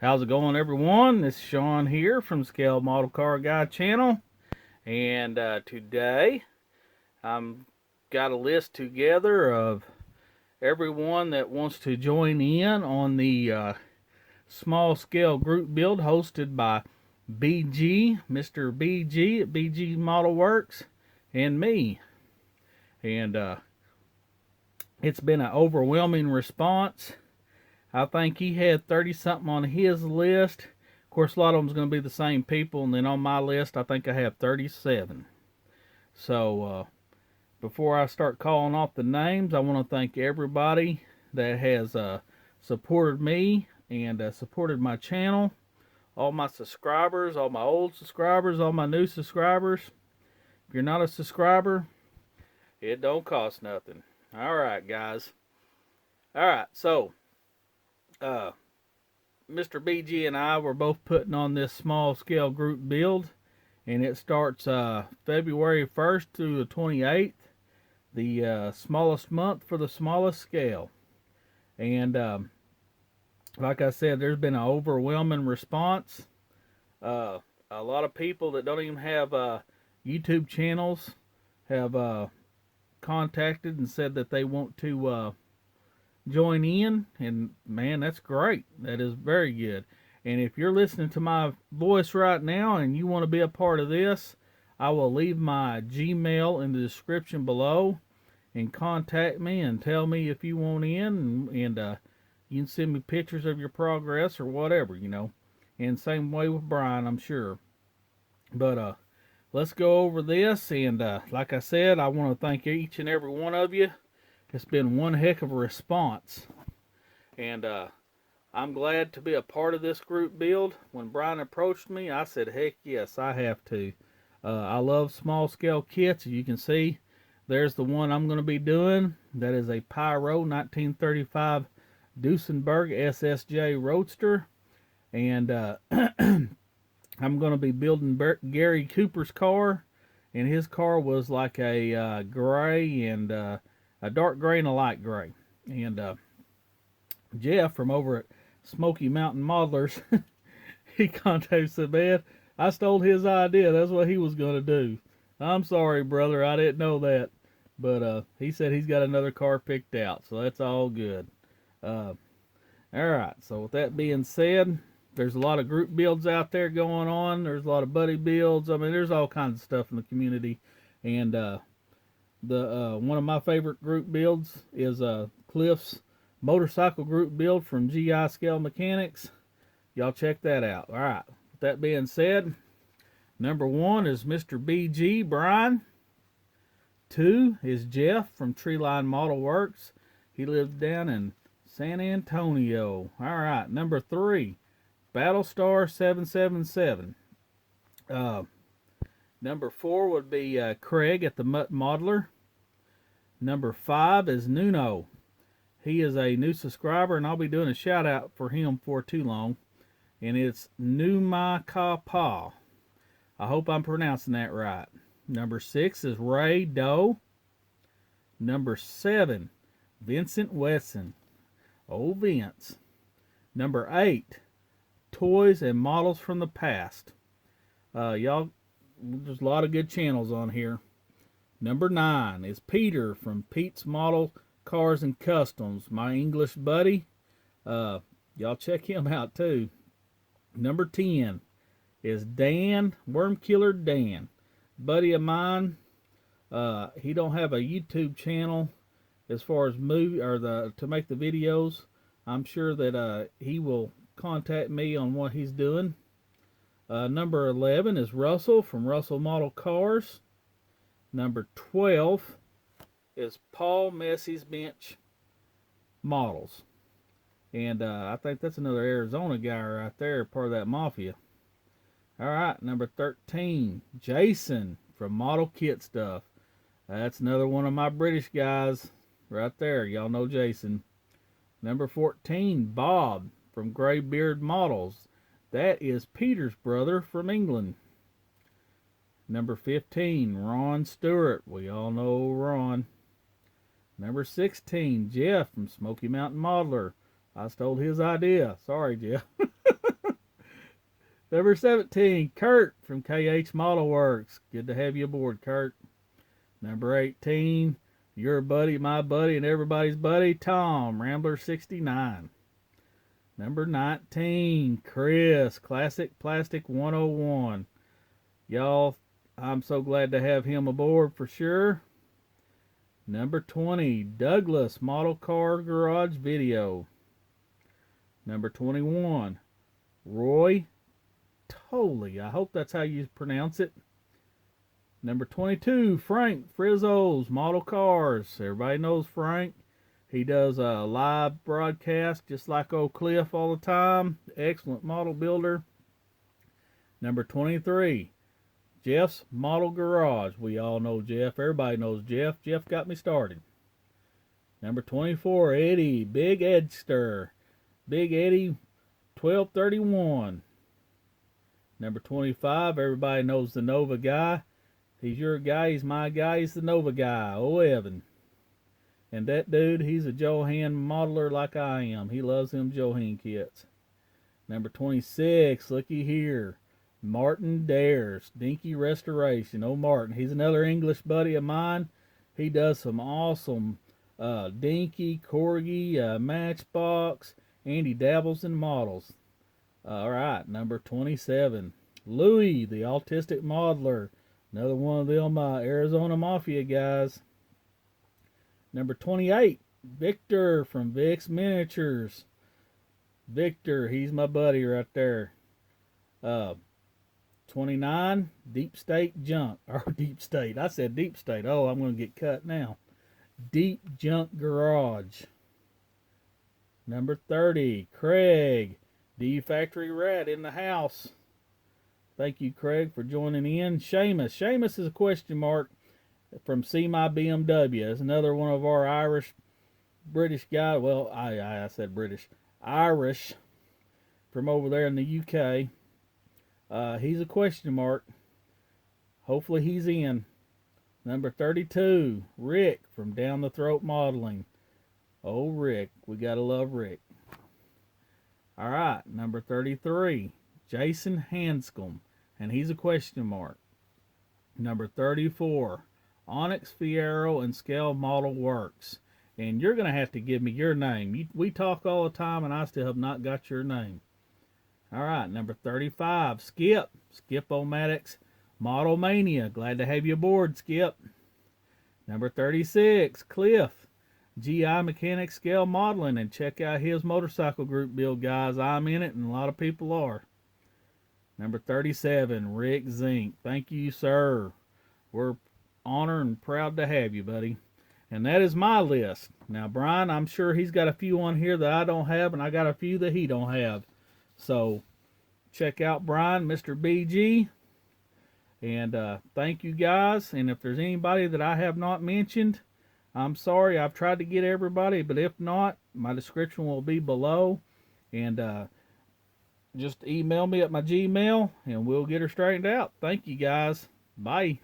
How's it going, everyone? This is Sean here from Scale Model Car Guy channel, and today I'm got a list together of everyone that wants to join in on the small scale group build hosted by BG, Mr. BG at BG Model Works, and me. And it's been an overwhelming response. I think he had 30 something on his list. Of course, a lot of them's going to be the same people, and then on my list, I think I have 37. So, before I start calling off the names, I want to thank everybody that has supported me and supported my channel. All my subscribers, all my old subscribers, all my new subscribers. If you're not a subscriber, it don't cost nothing. Alright, guys. Alright, so Mr. BG and I were both putting on this small scale group build, and it starts February 1st through the 28th, the smallest month for the smallest scale. And like I said, there's been an overwhelming response. A lot of people that don't even have YouTube channels have contacted and said that they want to join in, and man, that's great. That is very good. And if you're listening to my voice right now and you want to be a part of this, I will leave my Gmail in the description below, and contact me and tell me if you want in, and you can send me pictures of your progress or whatever, you know. And same way with Brian, I'm sure. But let's go over this, and like I said, I want to thank each and every one of you. It's been one heck of a response, and I'm glad to be a part of this group build. When Brian approached me, I said, heck yes, I have to. I love small scale kits. As you can see, there's the one I'm going to be doing. That is a Pyro 1935 Duesenberg SSJ Roadster, and I'm going to be building Gary Cooper's car, and his car was like a gray and a dark gray and a light gray. And Jeff from over at Smoky Mountain Modelers, he contacted and said, man, I stole his idea. That's what he was going to do. I'm sorry, brother. I didn't know that. But he said he's got another car picked out, so that's all good. Alright, so with that being said, there's a lot of group builds out there going on. There's a lot of buddy builds. I mean, there's all kinds of stuff in the community. And one of my favorite group builds is Cliff's motorcycle group build from GI Scale Mechanics. Y'all check that out. Alright, with that being said, number 1 is Mr. BG, Brian. 2 is Jeff from Treeline Model Works. He lives down in San Antonio. Alright, number 3, Battlestar 777. Number 4 would be Craig at the Mutt Modeler. Number 5 is Nuno. He is a new subscriber, and I'll be doing a shout out for him for too long. And it's Numakapa. I hope I'm pronouncing that right. Number 6 is Ray Doe. Number 7, Vincent Wesson. Old Vince. Number 8, Toys and Models from the Past. Y'all, there's a lot of good channels on here. Number 9 is Peter from Pete's Model Cars and Customs, my English buddy. Y'all check him out too. Number 10 is Dan, Wormkiller Dan, buddy of mine. He don't have a YouTube channel as far as to make the videos. I'm sure that he will contact me on what he's doing. Number 11 is Russell from Russell Model Cars. Number 12 is Paul Messie's Bench Models. And I think that's another Arizona guy right there, part of that mafia. All right, number 13, Jason from Model Kit Stuff. That's another one of my British guys right there. Y'all know Jason. Number 14, Bob from Greybeard Models. That is Peter's brother from England. Number 15, Ron Stewart. We all know Ron. Number 16, Jeff from Smoky Mountain Modeler. I stole his idea. Sorry, Jeff. Number 17, Kurt from KH Model Works. Good to have you aboard, Kurt. Number 18, your buddy, my buddy, and everybody's buddy, Tom, Rambler 69. Number 19, Chris, Classic Plastic 101. Y'all, I'm so glad to have him aboard for sure. Number 20, Douglas Model Car Garage Video. Number 21, Roy Tolley. I hope that's how you pronounce it. Number 22, Frank Frizzo's Model Cars. Everybody knows Frank. He does a live broadcast just like old Cliff all the time. Excellent model builder. Number 23, Jeff's Model Garage. We all know Jeff. Everybody knows Jeff. Jeff got me started. Number 24, Eddie, Big Edster. Big Eddie, 1231. Number 25, everybody knows the Nova guy. He's your guy, he's my guy, he's the Nova guy, Evan. And that dude, he's a Johan modeler like I am. He loves them Johan kits. Number 26, looky here, Martin Dares, Dinky Restoration. Oh, Martin, he's another English buddy of mine. He does some awesome Dinky, Corgi, Matchbox, and he dabbles in models. All right, number 27, Louie, the Autistic Modeler. Another one of them Arizona Mafia guys. Number 28, Victor from Vic's Miniatures. Victor, he's my buddy right there. 29, Deep State Junk. Or Deep State. I said Deep State. Oh, I'm going to get cut now. Deep Junk Garage. Number 30, Craig, D Factory Rat in the house. Thank you, Craig, for joining in. Seamus. Seamus is a question mark from See My BMW. It's another one of our Irish, British guys. Well, I said British. Irish from over there in the UK. He's a question mark. Hopefully he's in. Number 32, Rick from Down the Throat Modeling. Oh, Rick. We got to love Rick. All right, number 33, Jason Hanscom, and he's a question mark. Number 34, Onyx Fierro and Scale Model Works. And you're going to have to give me your name. We talk all the time, and I still have not got your name. All right, number 35, Skip. Skip-O-Matics Model Mania. Glad to have you aboard, Skip. Number 36, Cliff. GI Mechanics Scale Modeling, and check out his motorcycle group build, guys. I'm in it, and a lot of people are. Number 37, Rick Zink. Thank you, sir. We're honored and proud to have you, buddy. And that is my list. Now, Brian, I'm sure he's got a few on here that I don't have, and I got a few that he don't have. So, check out Brian, Mr. BG. And thank you, guys. And if there's anybody that I have not mentioned, I'm sorry. I've tried to get everybody, but if not, my description will be below. And just email me at my Gmail, and we'll get her straightened out. Thank you, guys. Bye.